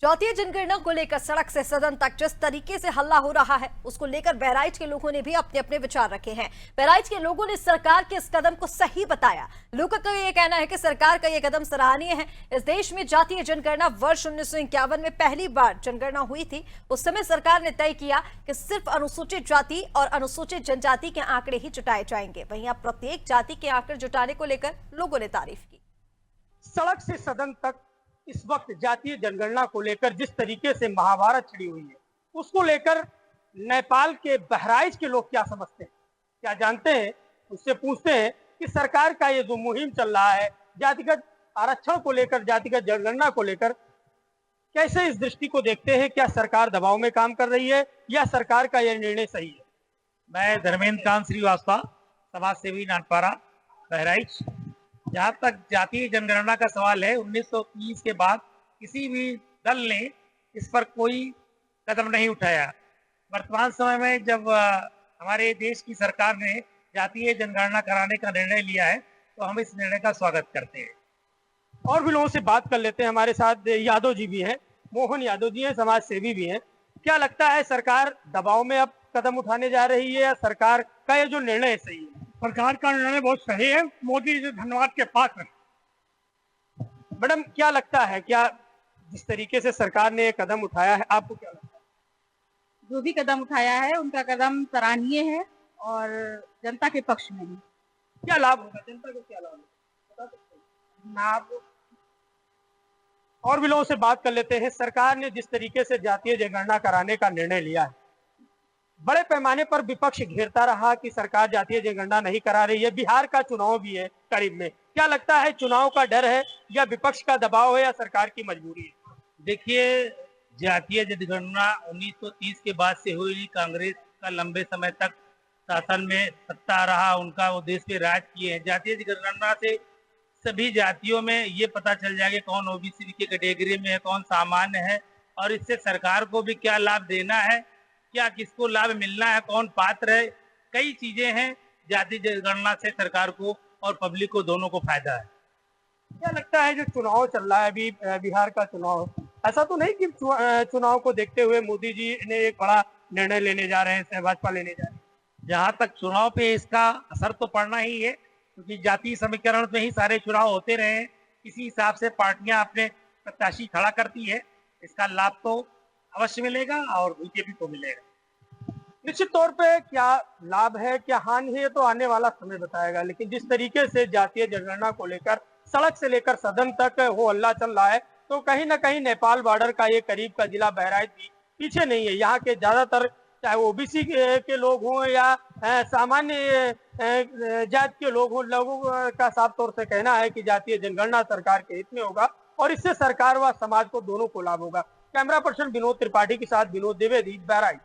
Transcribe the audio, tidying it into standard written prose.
जातीय जनगणना को लेकर सड़क से सदन तक जिस तरीके से हल्ला हो रहा है, उसको लेकर बहराइच के लोगों ने भी अपने अपने विचार रखे हैं। बहराइच के लोगों ने सरकार के इस कदम को सही बताया। लोगों का ये कहना है कि सरकार का ये कदम सराहनीय है। इस देश में जातीय जनगणना वर्ष 1951 में पहली बार जनगणना हुई थी। उस समय सरकार ने तय किया कि सिर्फ अनुसूचित जाति और अनुसूचित जनजाति के आंकड़े ही जुटाए जाएंगे। वहीं अब प्रत्येक जाति के आंकड़े जुटाने को लेकर लोगों ने तारीफ की। सड़क से सदन तक इस वक्त जातीय जनगणना को लेकर जिस तरीके से महाभारत छिड़ी हुई है, उसको लेकर नेपाल के बहराइच के लोग क्या समझते हैं, क्या जानते हैं, उससे पूछते हैं कि सरकार का ये जो मुहिम चल रहा है जातिगत आरक्षण को लेकर, जातिगत जनगणना को लेकर, कैसे इस दृष्टि को देखते हैं? क्या सरकार दबाव में काम कर रही है या सरकार का यह निर्णय सही है? मैं धर्मेंद्र कांत श्रीवास्तव, समाज सेवी नानपारा, बहराइच। जहाँ तक जातीय जनगणना का सवाल है, 1930 के बाद किसी भी दल ने इस पर कोई कदम नहीं उठाया। वर्तमान समय में जब हमारे देश की सरकार ने जातीय जनगणना कराने का निर्णय लिया है, तो हम इस निर्णय का स्वागत करते हैं। और भी लोगों से बात कर लेते हैं। हमारे साथ यादव जी भी हैं, मोहन यादव जी हैं, समाज सेवी भी हैं। क्या लगता है, सरकार दबाव में अब कदम उठाने जा रही है या सरकार का ये जो निर्णय है सही है? सरकार का निर्णय बहुत सही है। मोदी जी धन्यवाद के पात्र। मैडम, क्या लगता है, क्या जिस तरीके से सरकार ने ये कदम उठाया है, आपको क्या लगता है? जो भी कदम उठाया है उनका कदम सराहनीय है और जनता के पक्ष में है। क्या लाभ होगा जनता को, क्या लाभ होगा, बता सकते हैं? लाभ और भी लोगों से बात कर लेते हैं। सरकार ने जिस तरीके से जातीय जनगणना कराने का निर्णय लिया है, बड़े पैमाने पर विपक्ष घेरता रहा कि सरकार जातीय जनगणना नहीं करा रही है। बिहार का चुनाव भी है करीब में। क्या लगता है, चुनाव का डर है या विपक्ष का दबाव है या सरकार की मजबूरी है? देखिए, जातीय जनगणना 1930 के बाद से हुई। कांग्रेस का लंबे समय तक शासन में सत्ता रहा, उनका वो देश पे राज किए हैं। जातीय जनगणना से सभी जातियों में ये पता चल जाएगा कौन ओबीसी की कैटेगरी में है, कौन सामान्य है, और इससे सरकार को भी क्या लाभ देना है, क्या किसको लाभ मिलना है, कौन पात्र है। कई चीजें हैं, जातीय जनगणना से सरकार को और पब्लिक को दोनों को फायदा है। क्या लगता है, जो चुनाव चल रहा है अभी, बिहार का चुनाव, ऐसा तो नहीं कि चुनाव को देखते हुए मोदी जी ने एक बड़ा निर्णय लेने जा रहे हैं, भाजपा लेने जा रही है? जहाँ तक चुनाव पे इसका असर तो पड़ना ही है, क्योंकि जातीय समीकरण में ही सारे चुनाव होते रहे हैं। इसी हिसाब से पार्टियां अपने प्रत्याशी खड़ा करती है। इसका लाभ तो अवश्य मिलेगा और बीजेपी को मिलेगा। निश्चित तौर पे क्या लाभ है, क्या हानि है, तो आने वाला समय बताएगा। लेकिन जिस तरीके से जातीय जनगणना को लेकर सड़क से लेकर सदन तक वो हल्ला चल रहा है, तो कहीं ना कहीं नेपाल बॉर्डर का ये करीब का जिला बहराइच भी पीछे नहीं है। यहाँ के ज्यादातर, चाहे ओबीसी के लोग हों या सामान्य जात के लोग हों, लोगों का साफ तौर से कहना है कि जातीय जनगणना सरकार के हित में होगा और इससे सरकार व समाज को दोनों को लाभ होगा। कैमरा पर्सन विनोद त्रिपाठी के साथ विनोद द्विवेदी, बहराइच।